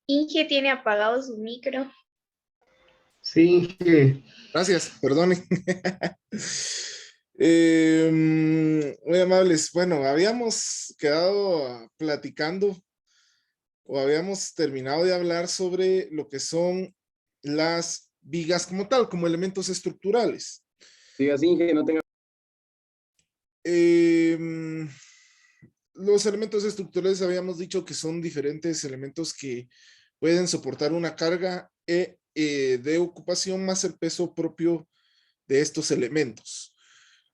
Inge tiene apagado su micro. Sí, Gracias, perdonen. Muy amables. Bueno, habíamos quedado platicando o habíamos terminado de hablar sobre lo que son las vigas como tal, como elementos estructurales. diga así, que no tenga. Em, los elementos estructurales habíamos dicho que son diferentes elementos que pueden soportar una carga de ocupación más el peso propio de estos elementos.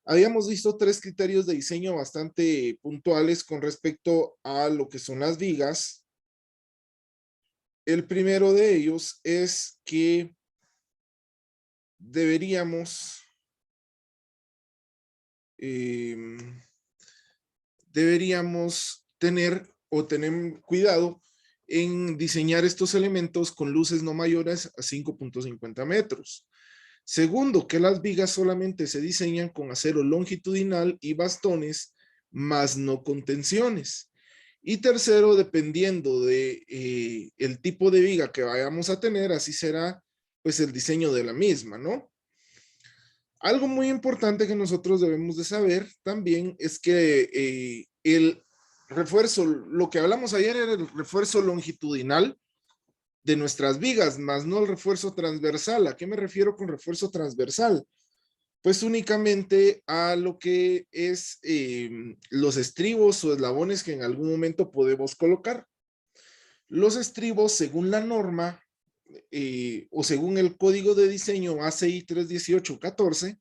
Habíamos visto tres criterios de diseño bastante puntuales con respecto a lo que son las vigas. El primero de ellos es que deberíamos eh, tener o tener cuidado en diseñar estos elementos con luces no mayores a 5.50 metros. Segundo, que las vigas solamente se diseñan con acero longitudinal y bastones, más no contenciones. Y tercero, dependiendo de el tipo de viga que vayamos a tener, así será pues el diseño de la misma, ¿no? Algo muy importante que nosotros debemos de saber también es que el refuerzo, lo que hablamos ayer era el refuerzo longitudinal de nuestras vigas, más no el refuerzo transversal. ¿A qué me refiero con refuerzo transversal? Pues únicamente a lo que es los estribos o eslabones que en algún momento podemos colocar. Los estribos, según la norma o según el código de diseño ACI 31814,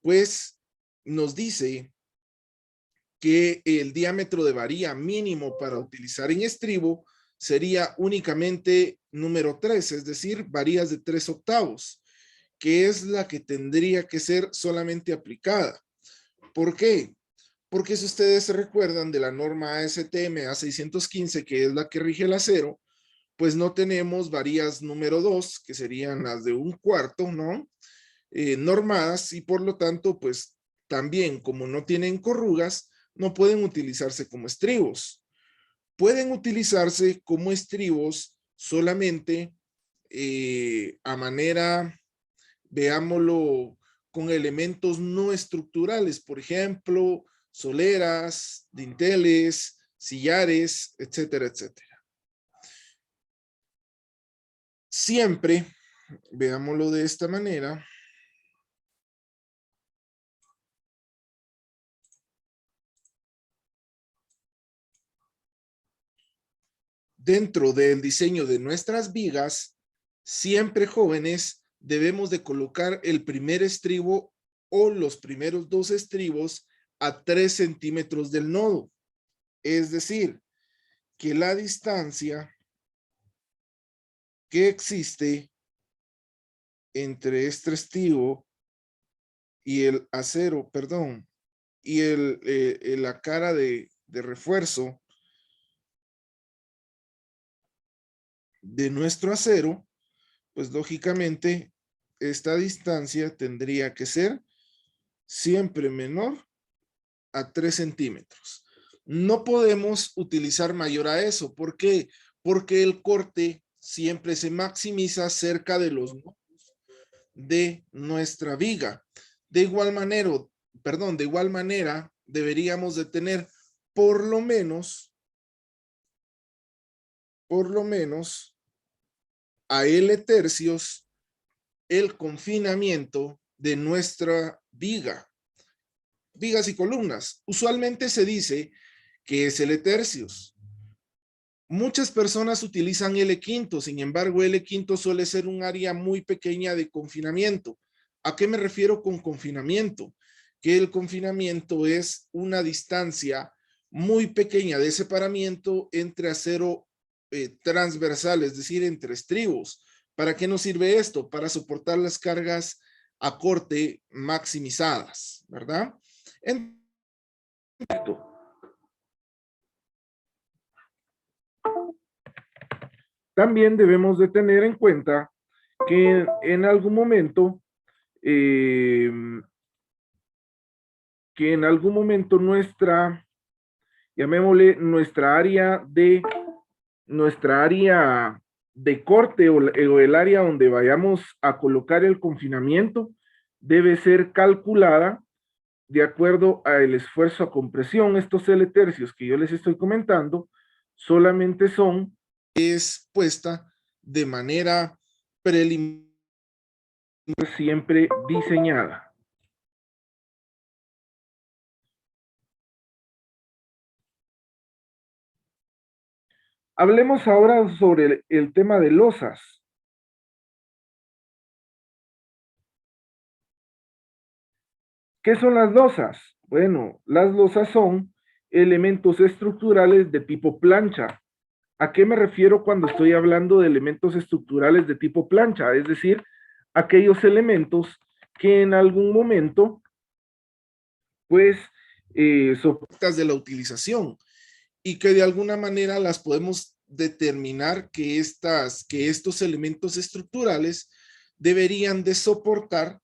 pues nos dice que el diámetro de varilla mínimo para utilizar en estribo sería únicamente número 3, es decir, varillas de 3 octavos, que es la que tendría que ser solamente aplicada. ¿Por qué? Porque si ustedes se recuerdan de la norma ASTM A615, que es la que rige el acero, pues no tenemos varillas número 2, que serían las de un cuarto, ¿no? Normadas y por lo tanto, pues también como no tienen corrugas, no pueden utilizarse como estribos. Pueden utilizarse como estribos solamente a manera, veámoslo, con elementos no estructurales, por ejemplo, soleras, dinteles, sillares, etcétera, etcétera. Siempre, veámoslo de esta manera, dentro del diseño de nuestras vigas, siempre jóvenes, debemos de colocar el primer estribo o los primeros dos estribos a 3 centímetros del nodo. Es decir, que la distancia que existe entre este estribo y el acero, perdón, y la cara de refuerzo de nuestro acero, pues lógicamente esta distancia tendría que ser siempre menor a 3 centímetros. No podemos utilizar mayor a eso. ¿Por qué? Porque el corte siempre se maximiza cerca de los de nuestra viga. De igual manera, perdón, de igual manera deberíamos de tener por lo menos a L tercios el confinamiento de nuestra viga. Vigas y columnas. Usualmente se dice que es L tercios. Muchas personas utilizan L quinto, sin embargo, L quinto suele ser un área muy pequeña de confinamiento. ¿A qué me refiero con confinamiento? Que el confinamiento es una distancia muy pequeña de separamiento entre acero transversal, es decir, entre estribos. ¿Para qué nos sirve esto? Para soportar las cargas a corte maximizadas, ¿verdad? En también debemos de tener en cuenta que en algún momento, eh, llamémosle nuestra área de corte o el área donde vayamos a colocar el confinamiento debe ser calculada de acuerdo al esfuerzo a compresión. Estos L tercios que yo les estoy comentando solamente es puesta de manera preliminar, siempre diseñada. Hablemos ahora sobre el tema de losas. ¿Qué son las losas? Bueno, las losas son elementos estructurales de tipo plancha. ¿A qué me refiero cuando estoy hablando de elementos estructurales de tipo plancha? Es decir, aquellos elementos que en algún momento, pues, soportas de la utilización y que de alguna manera las podemos determinar que estos elementos estructurales deberían de soportar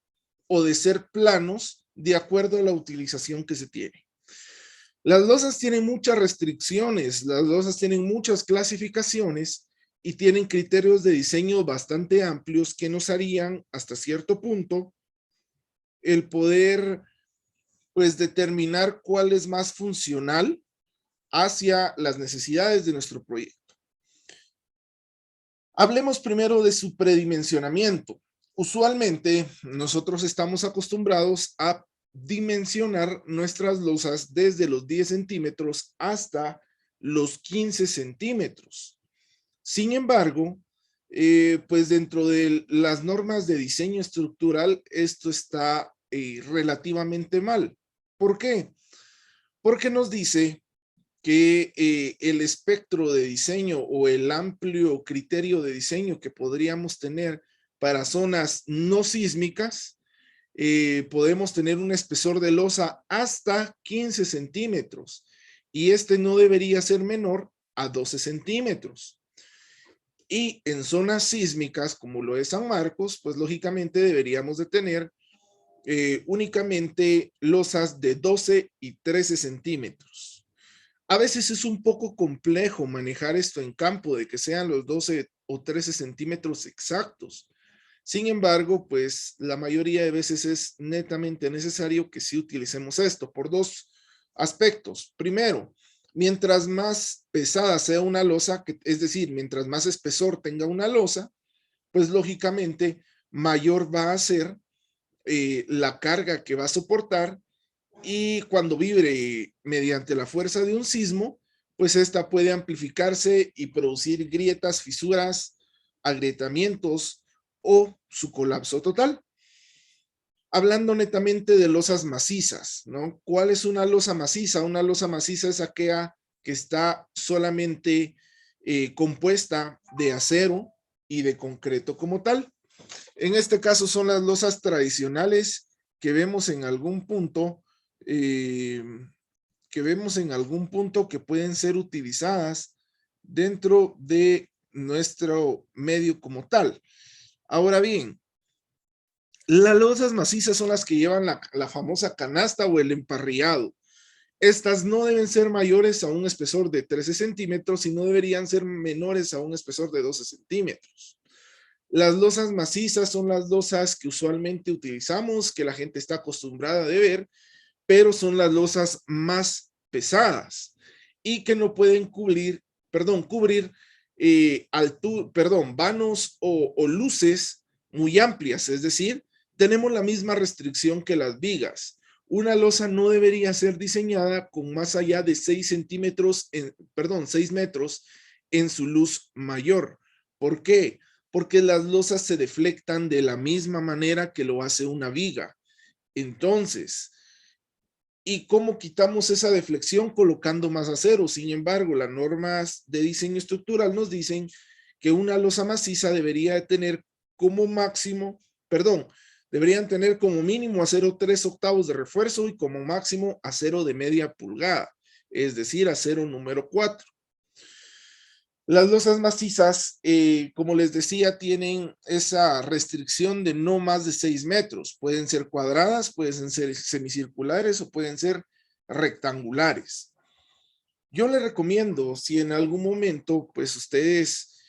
o de ser planos de acuerdo a la utilización que se tiene. Las losas tienen muchas restricciones, las losas tienen muchas clasificaciones y tienen criterios de diseño bastante amplios que nos harían hasta cierto punto el poder pues determinar cuál es más funcional hacia las necesidades de nuestro proyecto. Hablemos primero de su predimensionamiento. Usualmente nosotros estamos acostumbrados a dimensionar nuestras losas desde los 10 centímetros hasta los 15 centímetros. Sin embargo, pues dentro de las normas de diseño estructural, esto está relativamente mal. ¿Por qué? Porque nos dice que el espectro de diseño o el amplio criterio de diseño que podríamos tener para zonas no sísmicas, podemos tener un espesor de losa hasta 15 centímetros y este no debería ser menor a 12 centímetros. Y en zonas sísmicas como lo es San Marcos, pues lógicamente deberíamos de tener únicamente losas de 12 y 13 centímetros. A veces es un poco complejo manejar esto en campo, de que sean los 12 o 13 centímetros exactos. Sin embargo, pues la mayoría de veces es netamente necesario que sí utilicemos esto por dos aspectos. Primero, mientras más pesada sea una losa, es decir, mientras más espesor tenga una losa, pues lógicamente mayor va a ser la carga que va a soportar y cuando vibre mediante la fuerza de un sismo, pues esta puede amplificarse y producir grietas, fisuras, agrietamientos o su colapso total. Hablando netamente de losas macizas, ¿no? ¿Cuál es una losa maciza? Una losa maciza es aquella que está solamente compuesta de acero y de concreto como tal. En este caso son las losas tradicionales que vemos en algún punto que pueden ser utilizadas dentro de nuestro medio como tal. Ahora bien, las losas macizas son las que llevan la famosa canasta o el emparrillado. Estas no deben ser mayores a un espesor de 13 centímetros y no deberían ser menores a un espesor de 12 centímetros. Las losas macizas son las losas que usualmente utilizamos, que la gente está acostumbrada de ver, pero son las losas más pesadas y que no pueden cubrir vanos o luces muy amplias, es decir, tenemos la misma restricción que las vigas. Una losa no debería ser diseñada con más allá de 6 metros en su luz mayor. ¿Por qué? Porque las losas se deflectan de la misma manera que lo hace una viga. Entonces, ¿y cómo quitamos esa deflexión? Colocando más acero. Sin embargo, las normas de diseño estructural nos dicen que una losa maciza debería tener como deberían tener como mínimo acero 3/8 de refuerzo y como máximo acero de media pulgada, es decir, acero número 4. Las losas macizas, como les decía, tienen esa restricción de no más de 6 metros. Pueden ser cuadradas, pueden ser semicirculares o pueden ser rectangulares. Yo les recomiendo, si en algún momento, pues ustedes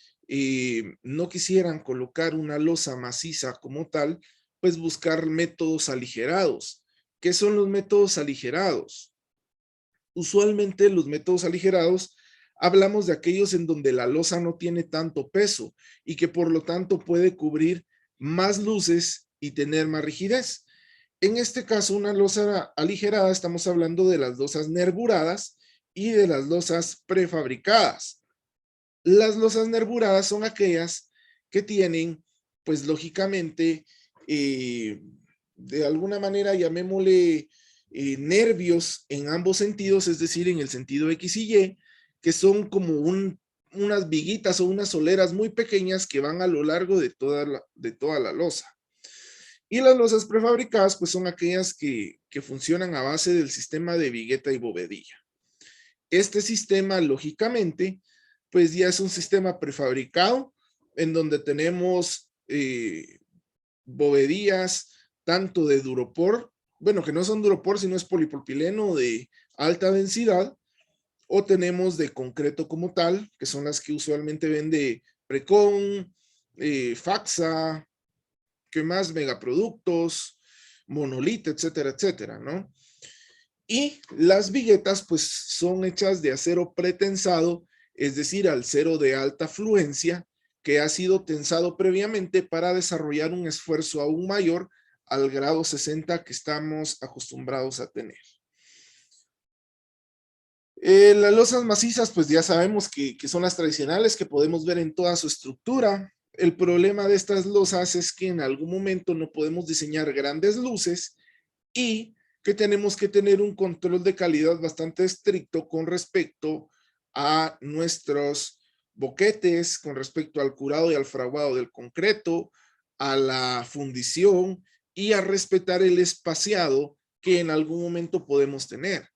no quisieran colocar una losa maciza como tal, pues buscar métodos aligerados. ¿Qué son los métodos aligerados? Usualmente los métodos aligerados hablamos de aquellos en donde la losa no tiene tanto peso y que por lo tanto puede cubrir más luces y tener más rigidez. En este caso, una losa aligerada, estamos hablando de las losas nerburadas y de las losas prefabricadas. Las losas nerburadas son aquellas que tienen, pues lógicamente, de alguna manera llamémosle nervios en ambos sentidos, es decir, en el sentido X y Y, que son como unas viguitas o unas soleras muy pequeñas que van a lo largo de toda la losa. Y las losas prefabricadas, pues son aquellas que funcionan a base del sistema de vigueta y bovedilla. Este sistema, lógicamente, pues ya es un sistema prefabricado en donde tenemos bovedillas tanto de duropor, bueno, que no son duropor, sino es polipropileno de alta densidad, o tenemos de concreto como tal, que son las que usualmente vende Precon, Faxa, ¿qué más? Megaproductos, Monolith, etcétera, etcétera, ¿no? Y las viguetas, pues, son hechas de acero pretensado, es decir, acero de alta fluencia, que ha sido tensado previamente para desarrollar un esfuerzo aún mayor al grado 60 que estamos acostumbrados a tener. Las losas macizas, pues ya sabemos que son las tradicionales que podemos ver en toda su estructura. El problema de estas losas es que en algún momento no podemos diseñar grandes luces y que tenemos que tener un control de calidad bastante estricto con respecto a nuestros boquetes, con respecto al curado y al fraguado del concreto, a la fundición y a respetar el espaciado que en algún momento podemos tener.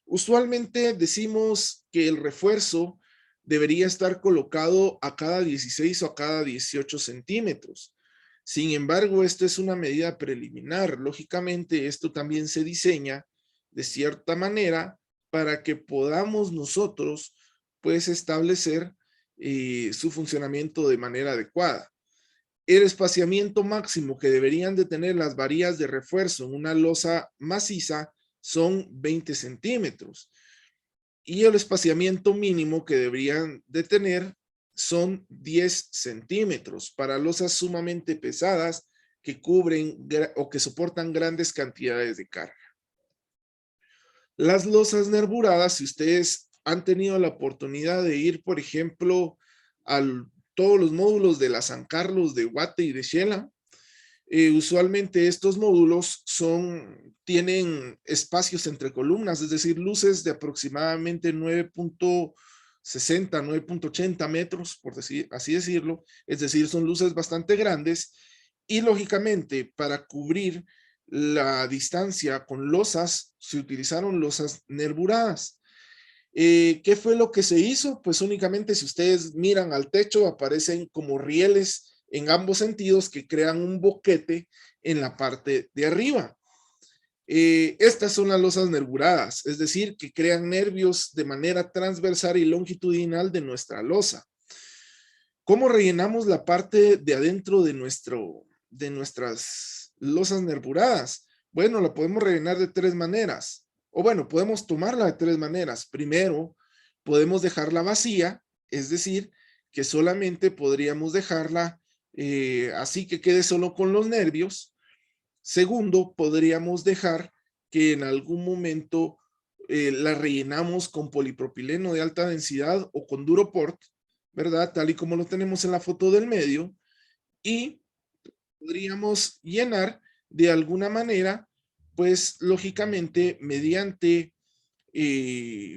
Usualmente decimos que el refuerzo debería estar colocado a cada 16 o a cada 18 centímetros. Sin embargo, esto es una medida preliminar. Lógicamente, esto también se diseña de cierta manera para que podamos nosotros, pues, establecer su funcionamiento de manera adecuada. El espaciamiento máximo que deberían de tener las varillas de refuerzo en una losa maciza son 20 centímetros. Y el espaciamiento mínimo que deberían de tener son 10 centímetros para losas sumamente pesadas que cubren o que soportan grandes cantidades de carga. Las losas nerburadas, si ustedes han tenido la oportunidad de ir, por ejemplo, a todos los módulos de la San Carlos, de Guate y de Xela, usualmente estos módulos tienen espacios entre columnas, es decir, luces de aproximadamente 9.60, 9.80 metros, por así decirlo, es decir, son luces bastante grandes y lógicamente para cubrir la distancia con losas se utilizaron losas nerburadas. ¿Qué fue lo que se hizo? Pues únicamente si ustedes miran al techo aparecen como rieles en ambos sentidos que crean un boquete en la parte de arriba. Estas son las losas nerburadas, es decir, que crean nervios de manera transversal y longitudinal de nuestra losa. ¿Cómo rellenamos la parte de adentro de nuestras losas nerburadas? Bueno, la podemos rellenar de tres maneras. O bueno, podemos tomarla de tres maneras. Primero, podemos dejarla vacía, es decir, que solamente podríamos dejarla así que quede solo con los nervios. Segundo, podríamos dejar que en algún momento la rellenamos con polipropileno de alta densidad o con Duroport, ¿verdad? Tal y como lo tenemos en la foto del medio. Y podríamos llenar de alguna manera, pues lógicamente mediante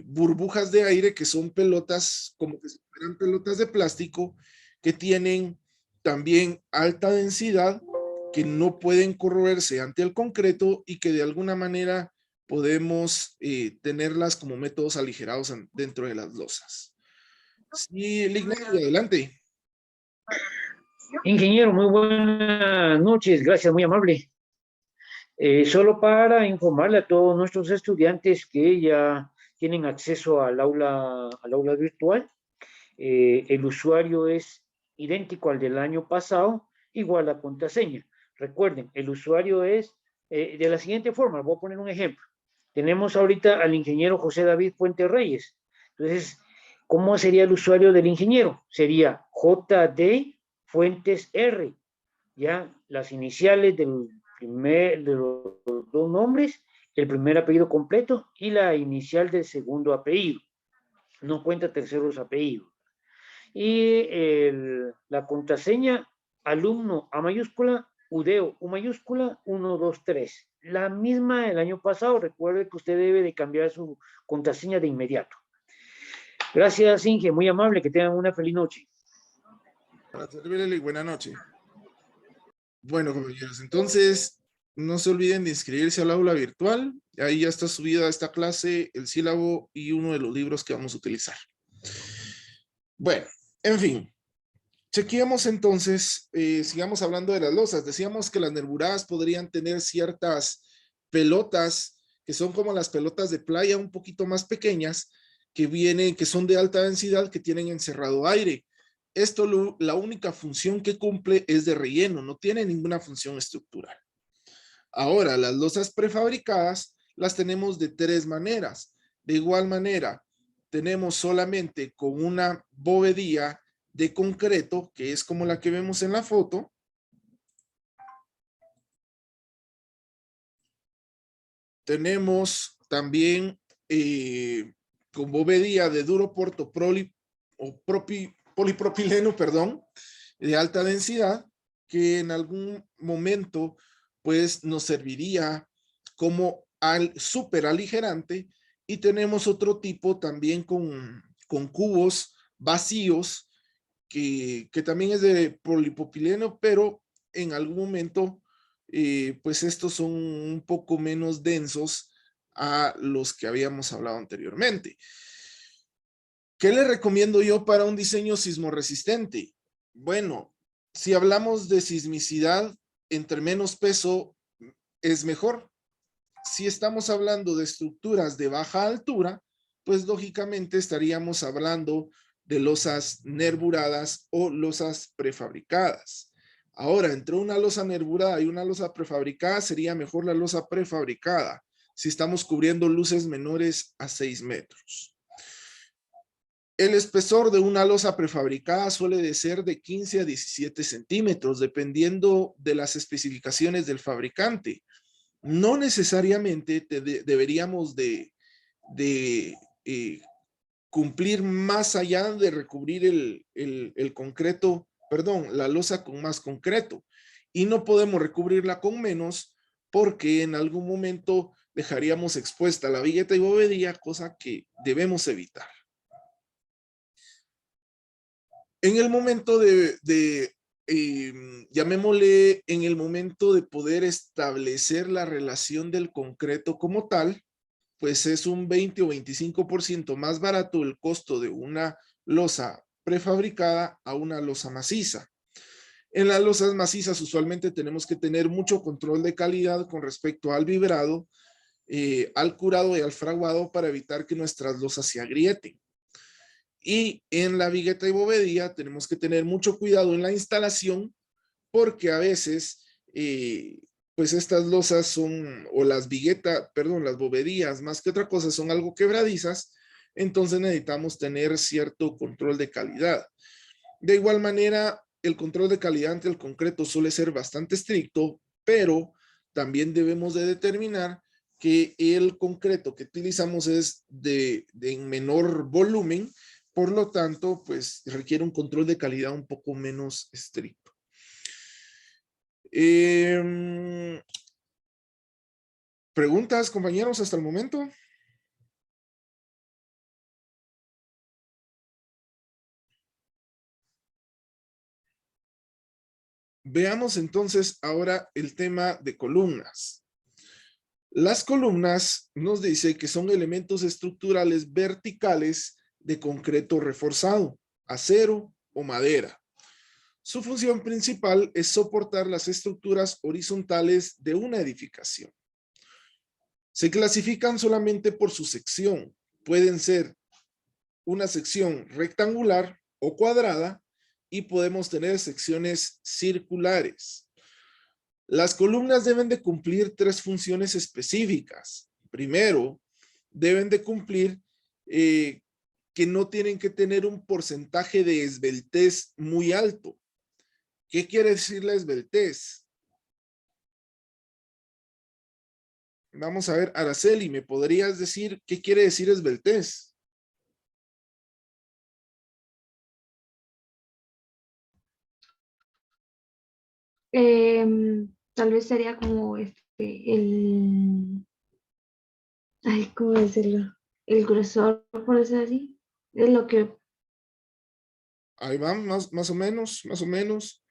burbujas de aire que son pelotas, como que eran pelotas de plástico que tienen también alta densidad, que no pueden corroerse ante el concreto y que de alguna manera podemos tenerlas como métodos aligerados dentro de las losas. Sí, Lignario, adelante. Ingeniero, muy buenas noches, gracias, muy amable. Solo para informarle a todos nuestros estudiantes que ya tienen acceso al aula virtual. El usuario es idéntico al del año pasado, igual a contraseña. Recuerden, el usuario es de la siguiente forma. Voy a poner un ejemplo. Tenemos ahorita al ingeniero José David Fuentes Reyes. Entonces, ¿cómo sería el usuario del ingeniero? Sería JD Fuentes R. Ya, las iniciales de los dos nombres, el primer apellido completo y la inicial del segundo apellido. No cuenta terceros apellidos. Y la contraseña, alumno A mayúscula, Udeo U mayúscula, 1, 2, 3. La misma del año pasado. Recuerde que usted debe de cambiar su contraseña de inmediato. Gracias, Inge, muy amable, que tengan una feliz noche. Para servirle, buena noche. Bueno, compañeros, entonces no se olviden de inscribirse al aula virtual. Ahí ya está subida esta clase, el sílabo y uno de los libros que vamos a utilizar. Bueno, en fin. Chequeemos entonces, sigamos hablando de las losas. Decíamos que las nerburadas podrían tener ciertas pelotas que son como las pelotas de playa un poquito más pequeñas, que son de alta densidad, que tienen encerrado aire. Esto, la única función que cumple es de relleno, no tiene ninguna función estructural. Ahora, las losas prefabricadas las tenemos de tres maneras. De igual manera, tenemos solamente con una bovedía de concreto, que es como la que vemos en la foto. Tenemos también con bovedía de duro porto polipropileno, perdón, de alta densidad, que en algún momento pues nos serviría como súper aligerante. Y tenemos otro tipo también con cubos vacíos, que también es de polipropileno, pero en algún momento pues estos son un poco menos densos a los que habíamos hablado anteriormente. ¿Qué le recomiendo yo para un diseño sismorresistente? Bueno, si hablamos de sismicidad, entre menos peso es mejor. Si estamos hablando de estructuras de baja altura, pues lógicamente estaríamos hablando de losas nerburadas o losas prefabricadas. Ahora, entre una losa nerburada y una losa prefabricada, sería mejor la losa prefabricada si estamos cubriendo luces menores a 6 metros. El espesor de una losa prefabricada suele de ser de 15 a 17 centímetros, dependiendo de las especificaciones del fabricante. No necesariamente deberíamos de cumplir más allá de recubrir el concreto, perdón, la losa con más concreto. Y no podemos recubrirla con menos porque en algún momento dejaríamos expuesta la vigueta y bovedía, cosa que debemos evitar. En el momento llamémosle, en el momento de poder establecer la relación del concreto como tal, pues es un 20 o 25% más barato el costo de una losa prefabricada a una losa maciza. En las losas macizas usualmente tenemos que tener mucho control de calidad con respecto al vibrado, al curado y al fraguado para evitar que nuestras losas se agrieten. Y en la vigueta y bovedía tenemos que tener mucho cuidado en la instalación porque a veces pues estas losas son, o las viguetas, perdón, las bovedías más que otra cosa son algo quebradizas, entonces necesitamos tener cierto control de calidad. De igual manera, el control de calidad ante el concreto suele ser bastante estricto, pero también debemos de determinar que el concreto que utilizamos es de menor volumen, por lo tanto, pues requiere un control de calidad un poco menos estricto. ¿Preguntas, compañeros, hasta el momento? Veamos entonces ahora el tema de columnas. Las columnas nos dice que son elementos estructurales verticales de concreto reforzado, acero o madera. Su función principal es soportar las estructuras horizontales de una edificación. Se clasifican solamente por su sección. Pueden ser una sección rectangular o cuadrada y podemos tener secciones circulares. Las columnas deben de cumplir 3 funciones específicas. Primero, deben de cumplir que no tienen que tener un porcentaje de esbeltez muy alto. ¿Qué quiere decir la esbeltez? Vamos a ver, Araceli, ¿me podrías decir qué quiere decir esbeltez? Tal vez sería como ay, ¿cómo decirlo? El grosor, por decir así. Es lo que, Ahí van, más o menos, más o menos.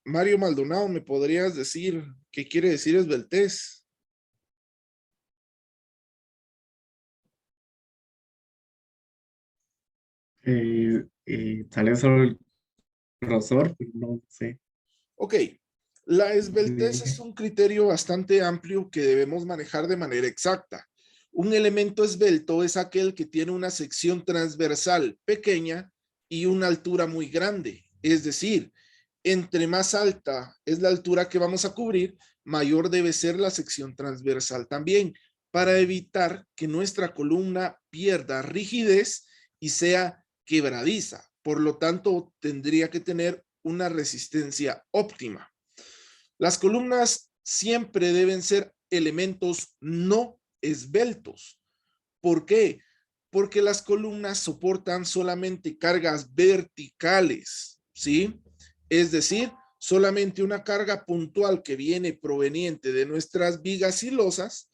Mario Maldonado, ¿me podrías decir qué quiere decir esbeltez? Tal vez solo el grosor, pero no sé. Ok, la esbeltez es un criterio bastante amplio que debemos manejar de manera exacta. Un elemento esbelto es aquel que tiene una sección transversal pequeña y una altura muy grande. Es decir, entre más alta es la altura que vamos a cubrir, mayor debe ser la sección transversal también, para evitar que nuestra columna pierda rigidez y sea quebradiza. Por lo tanto, tendría que tener una resistencia óptima. Las columnas siempre deben ser elementos no esbeltos. ¿Por qué? Porque las columnas soportan solamente cargas verticales, ¿sí? Es decir, solamente una carga puntual que viene proveniente de nuestras vigas y losas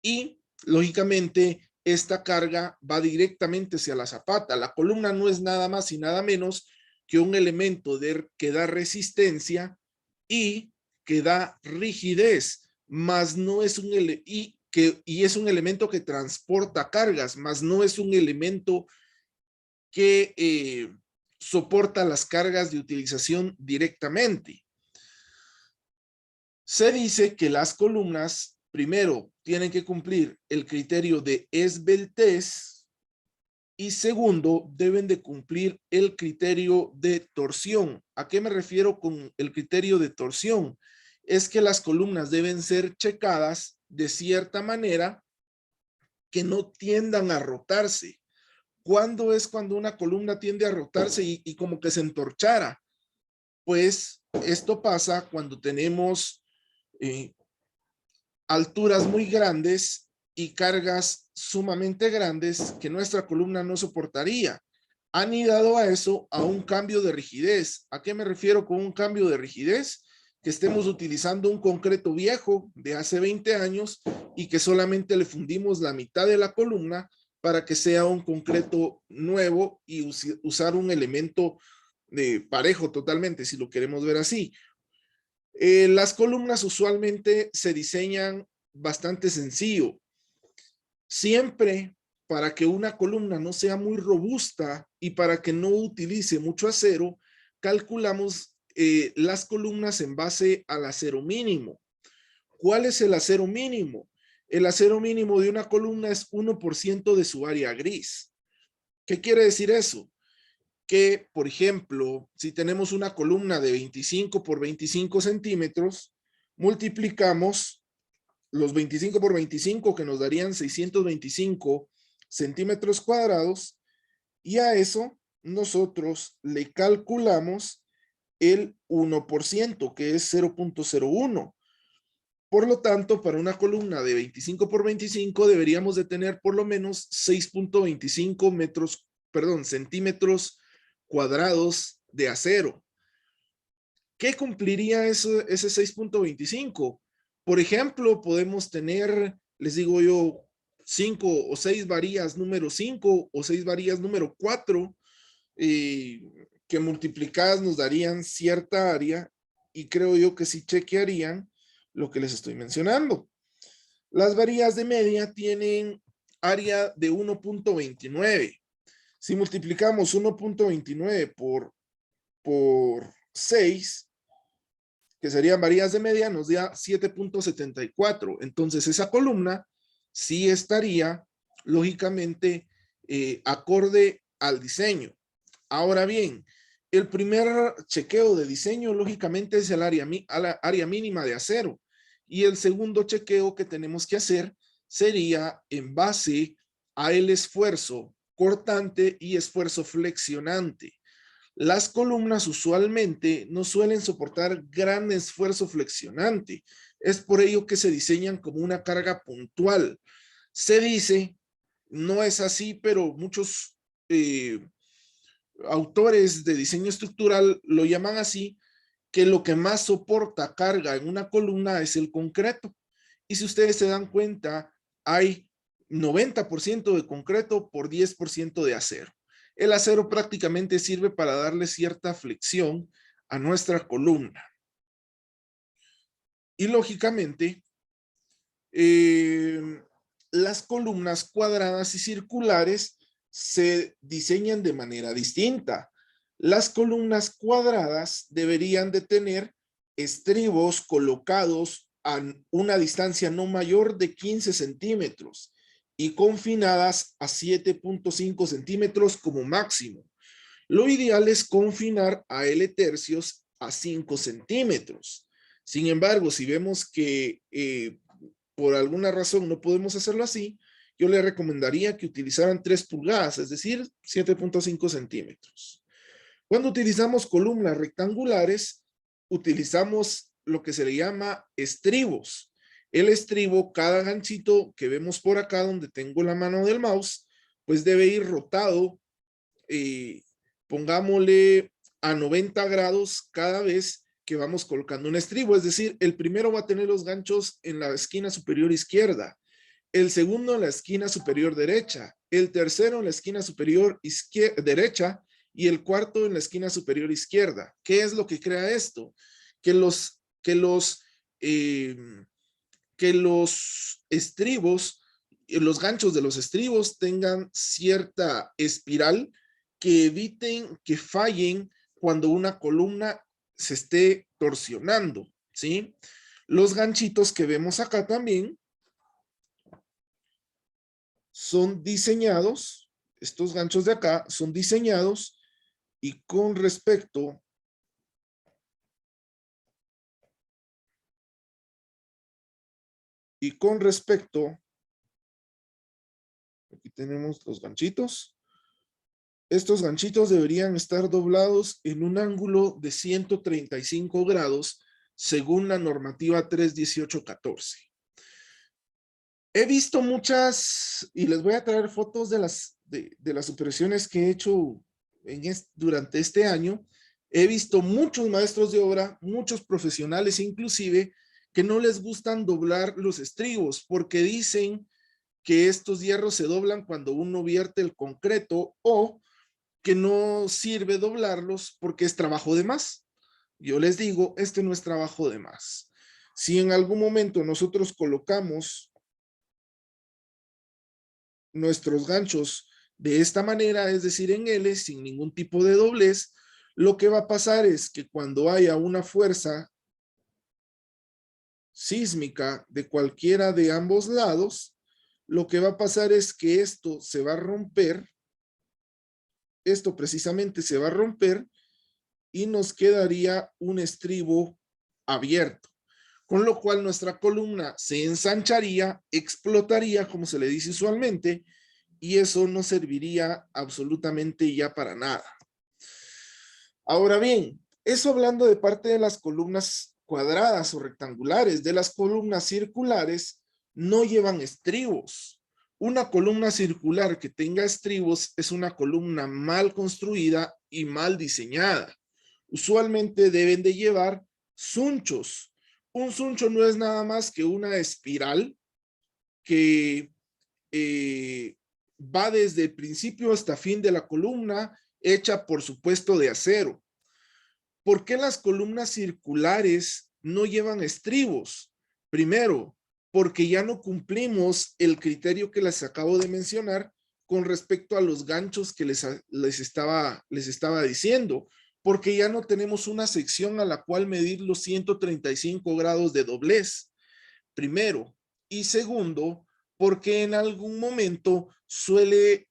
y, lógicamente, esta carga va directamente hacia la zapata. La columna no es nada más y nada menos que un elemento que da resistencia y que da rigidez, más no es y es un elemento que transporta cargas, más no es un elemento que soporta las cargas de utilización directamente. Se dice que las columnas, primero, tienen que cumplir el criterio de esbeltez y segundo, deben de cumplir el criterio de torsión. ¿A qué me refiero con el criterio de torsión? Es que las columnas deben ser checadas de cierta manera que no tiendan a rotarse. ¿Cuándo es cuando una columna tiende a rotarse y como que se entorchara? Pues esto pasa cuando tenemos alturas muy grandes y cargas sumamente grandes que nuestra columna no soportaría. Anidado a eso, a un cambio de rigidez. ¿A qué me refiero con un cambio de rigidez? Que estemos utilizando un concreto viejo de hace 20 años y que solamente le fundimos la mitad de la columna para que sea un concreto nuevo y usar un elemento parejo totalmente, si lo queremos ver así. Las columnas usualmente se diseñan bastante sencillo. Siempre para que una columna no sea muy robusta y para que no utilice mucho acero, calculamos las columnas en base al acero mínimo. ¿Cuál es el acero mínimo? El acero mínimo de una columna es 1% de su área gris. ¿Qué quiere decir eso? Que, por ejemplo, si tenemos una columna de 25 por 25 centímetros, multiplicamos los 25 por 25 que nos darían 625 centímetros cuadrados y a eso nosotros le calculamos el 1%, que es 0.01. Por lo tanto, para una columna de 25 por 25 deberíamos de tener por lo menos 6.25 centímetros cuadrados de acero. ¿Qué cumpliría ese 6.25? Por ejemplo, podemos tener, les digo yo, 5 o 6 varillas número 5 o 6 varillas número 4 que multiplicadas nos darían cierta área y creo yo que sí chequearían lo que les estoy mencionando. Las varillas de media tienen área de 1.29. Si multiplicamos 1.29 por 6, que serían varillas de media, nos da 7.74. Entonces esa columna sí estaría lógicamente acorde al diseño. Ahora bien, el primer chequeo de diseño, lógicamente, es el área mínima de acero. Y el segundo chequeo que tenemos que hacer sería en base a el esfuerzo cortante y esfuerzo flexionante. Las columnas usualmente no suelen soportar gran esfuerzo flexionante. Es por ello que se diseñan como una carga puntual. Se dice, no es así, pero muchos autores de diseño estructural lo llaman así, que lo que más soporta carga en una columna es el concreto. Y si ustedes se dan cuenta, hay 90% de concreto por 10% de acero. El acero prácticamente sirve para darle cierta flexión a nuestra columna. Y lógicamente, las columnas cuadradas y circulares se diseñan de manera distinta. Las columnas cuadradas deberían de tener estribos colocados a una distancia no mayor de 15 centímetros y confinadas a 7.5 centímetros como máximo. Lo ideal es confinar a L tercios a 5 centímetros. Sin embargo, si vemos que por alguna razón no podemos hacerlo así, yo le recomendaría que utilizaran 3 pulgadas, es decir, 7.5 centímetros. Cuando utilizamos columnas rectangulares, utilizamos lo que se le llama estribos. El estribo, cada ganchito que vemos por acá donde tengo la mano del mouse, pues debe ir rotado, pongámosle a 90 grados cada vez que vamos colocando un estribo. Es decir, el primero va a tener los ganchos en la esquina superior izquierda, el segundo en la esquina superior derecha, el tercero en la esquina superior derecha y el cuarto en la esquina superior izquierda. ¿Qué es lo que crea esto? Que los estribos, los ganchos de los estribos tengan cierta espiral que eviten que fallen cuando una columna se esté torsionando, ¿sí? Los ganchitos que vemos acá también son diseñados, estos ganchos de acá son diseñados y con respecto aquí tenemos los ganchitos. Estos ganchitos deberían estar doblados en un ángulo de 135 grados según la normativa 31814. He visto muchas, y les voy a traer fotos de las operaciones que he hecho durante este año. He visto muchos maestros de obra, muchos profesionales inclusive, que no les gustan doblar los estribos porque dicen que estos hierros se doblan cuando uno vierte el concreto o que no sirve doblarlos porque es trabajo de más. Yo les digo, este no es trabajo de más. Si en algún momento nosotros colocamos nuestros ganchos de esta manera, es decir, en L, sin ningún tipo de doblez, lo que va a pasar es que cuando haya una fuerza sísmica de cualquiera de ambos lados, lo que va a pasar es que esto se va a romper, esto precisamente se va a romper y nos quedaría un estribo abierto, con lo cual nuestra columna se ensancharía, explotaría, como se le dice usualmente, y eso no serviría absolutamente ya para nada. Ahora bien, eso hablando de parte de las columnas cuadradas o rectangulares. De las columnas circulares no llevan estribos. Una columna circular que tenga estribos es una columna mal construida y mal diseñada. Usualmente deben de llevar sunchos. Un suncho no es nada más que una espiral que va desde el principio hasta fin de la columna, hecha por supuesto de acero. ¿Por qué las columnas circulares no llevan estribos? Primero, porque ya no cumplimos el criterio que les acabo de mencionar con respecto a los ganchos que les estaba diciendo, porque ya no tenemos una sección a la cual medir los 135 grados de doblez. Primero. Y segundo, porque en algún momento suele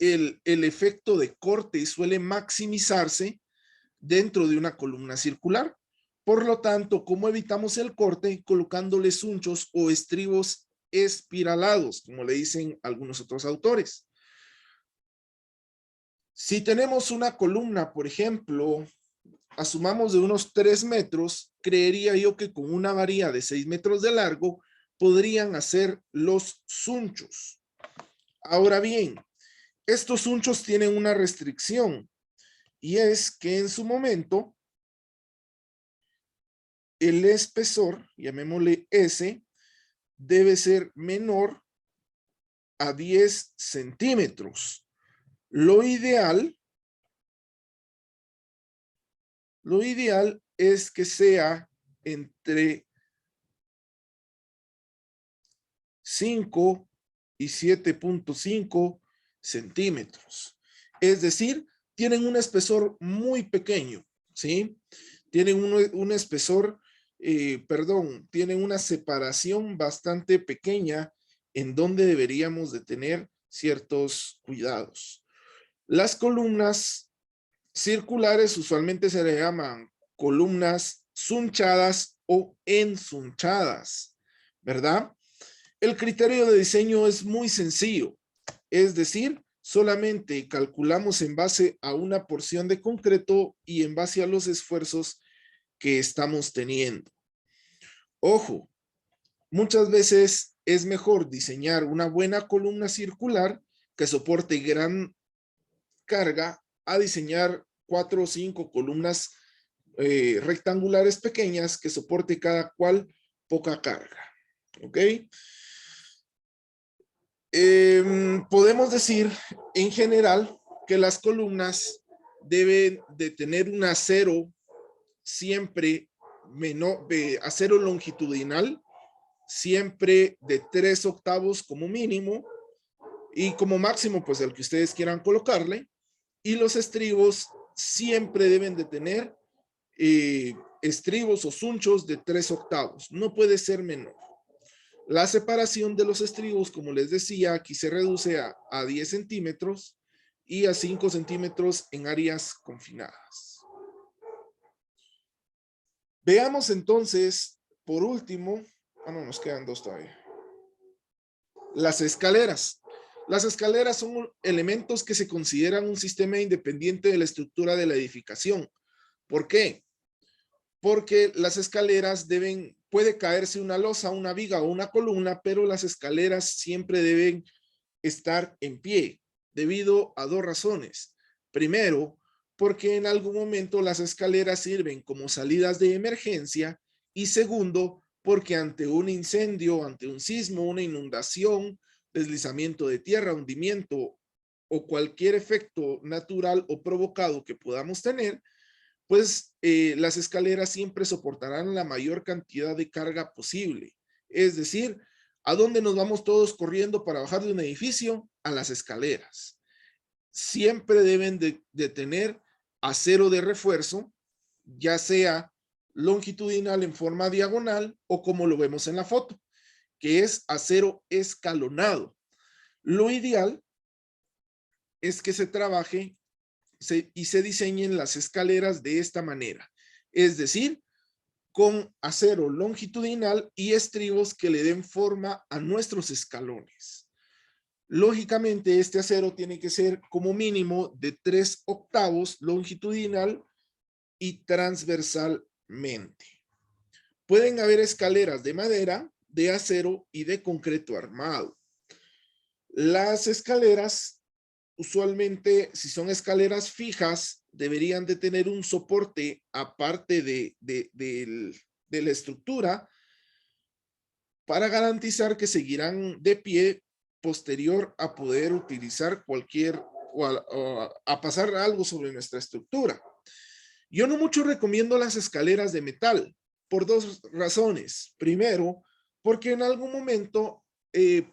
el efecto de corte suele maximizarse dentro de una columna circular. Por lo tanto, ¿cómo evitamos el corte? Colocándole sunchos o estribos espiralados, como le dicen algunos otros autores. Si tenemos una columna, por ejemplo, asumamos de unos 3 metros, creería yo que con una varilla de 6 metros de largo podrían hacer los sunchos. Ahora bien, estos sunchos tienen una restricción y es que en su momento el espesor, llamémosle S, debe ser menor a 10 centímetros. Lo ideal es que sea entre 5 y 7.5 centímetros. Es decir, tienen un espesor muy pequeño, ¿sí? Tienen un espesor, tienen una separación bastante pequeña en donde deberíamos de tener ciertos cuidados. Las columnas circulares usualmente se le llaman columnas sunchadas o ensunchadas, ¿verdad? El criterio de diseño es muy sencillo, es decir, solamente calculamos en base a una porción de concreto y en base a los esfuerzos que estamos teniendo. Ojo, muchas veces es mejor diseñar una buena columna circular que soporte gran carga a diseñar 4 o 5 columnas rectangulares pequeñas que soporte cada cual poca carga. ¿Ok? Podemos decir en general que las columnas deben de tener un acero siempre menor, acero longitudinal, siempre de 3/8 como mínimo y como máximo pues el que ustedes quieran colocarle, y los estribos siempre deben de tener estribos o sunchos de 3/8, no puede ser menor. La separación de los estribos, como les decía, aquí se reduce a 10 centímetros y a 5 centímetros en áreas confinadas. Veamos entonces, por último, no, nos quedan 2 todavía. Las escaleras. Las escaleras son elementos que se consideran un sistema independiente de la estructura de la edificación. ¿Por qué? Porque las escaleras puede caerse una losa, una viga o una columna, pero las escaleras siempre deben estar en pie, debido a 2 razones. Primero, porque en algún momento las escaleras sirven como salidas de emergencia, y segundo, porque ante un incendio, ante un sismo, una inundación, deslizamiento de tierra, hundimiento o cualquier efecto natural o provocado que podamos tener, pues las escaleras siempre soportarán la mayor cantidad de carga posible. Es decir, ¿a dónde nos vamos todos corriendo para bajar de un edificio? A las escaleras. Siempre deben de tener acero de refuerzo, ya sea longitudinal en forma diagonal o como lo vemos en la foto, que es acero escalonado. Lo ideal es que se trabaje y se diseñen las escaleras de esta manera, es decir, con acero longitudinal y estribos que le den forma a nuestros escalones. Lógicamente, este acero tiene que ser como mínimo de 3/8 longitudinal y transversalmente. Pueden haber escaleras de madera, de acero y de concreto armado. Las escaleras, usualmente, si son escaleras fijas, deberían de tener un soporte aparte de la estructura para garantizar que seguirán de pie posterior a poder utilizar a pasar algo sobre nuestra estructura. Yo no mucho recomiendo las escaleras de metal por 2 razones. Primero, porque en algún momento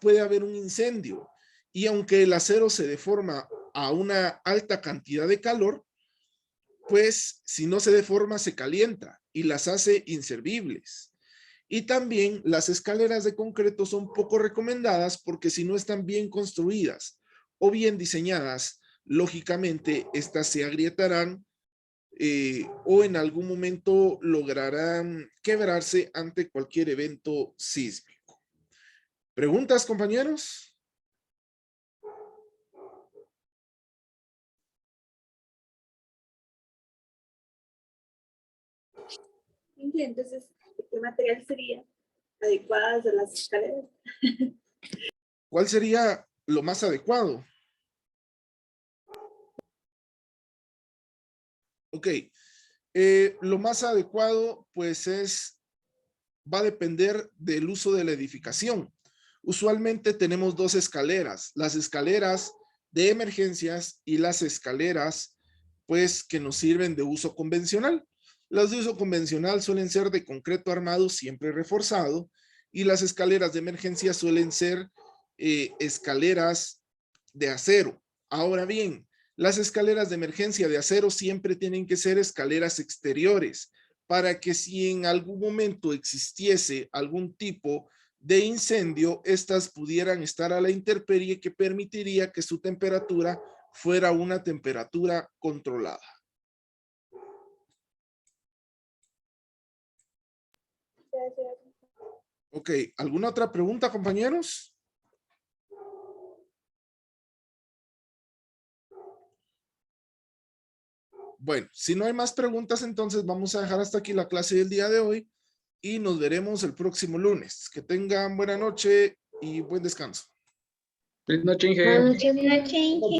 puede haber un incendio y aunque el acero se deforma a una alta cantidad de calor, pues si no se deforma se calienta y las hace inservibles. Y también las escaleras de concreto son poco recomendadas porque si no están bien construidas o bien diseñadas, lógicamente estas se agrietarán o en algún momento lograrán quebrarse ante cualquier evento sísmico. ¿Preguntas, compañeros? Entonces, ¿qué material sería adecuado a las escaleras? ¿Cuál sería lo más adecuado? Ok, lo más adecuado pues va a depender del uso de la edificación. Usualmente tenemos dos escaleras, las escaleras de emergencias y las escaleras pues que nos sirven de uso convencional. Las de uso convencional suelen ser de concreto armado siempre reforzado y las escaleras de emergencia suelen ser escaleras de acero. Ahora bien, las escaleras de emergencia de acero siempre tienen que ser escaleras exteriores para que si en algún momento existiese algún tipo de incendio, estas pudieran estar a la intemperie que permitiría que su temperatura fuera una temperatura controlada. Ok, ¿alguna otra pregunta, compañeros? Bueno, si no hay más preguntas, entonces vamos a dejar hasta aquí la clase del día de hoy y nos veremos el próximo lunes. Que tengan buena noche y buen descanso. Feliz noche, Inge. Buenas noches.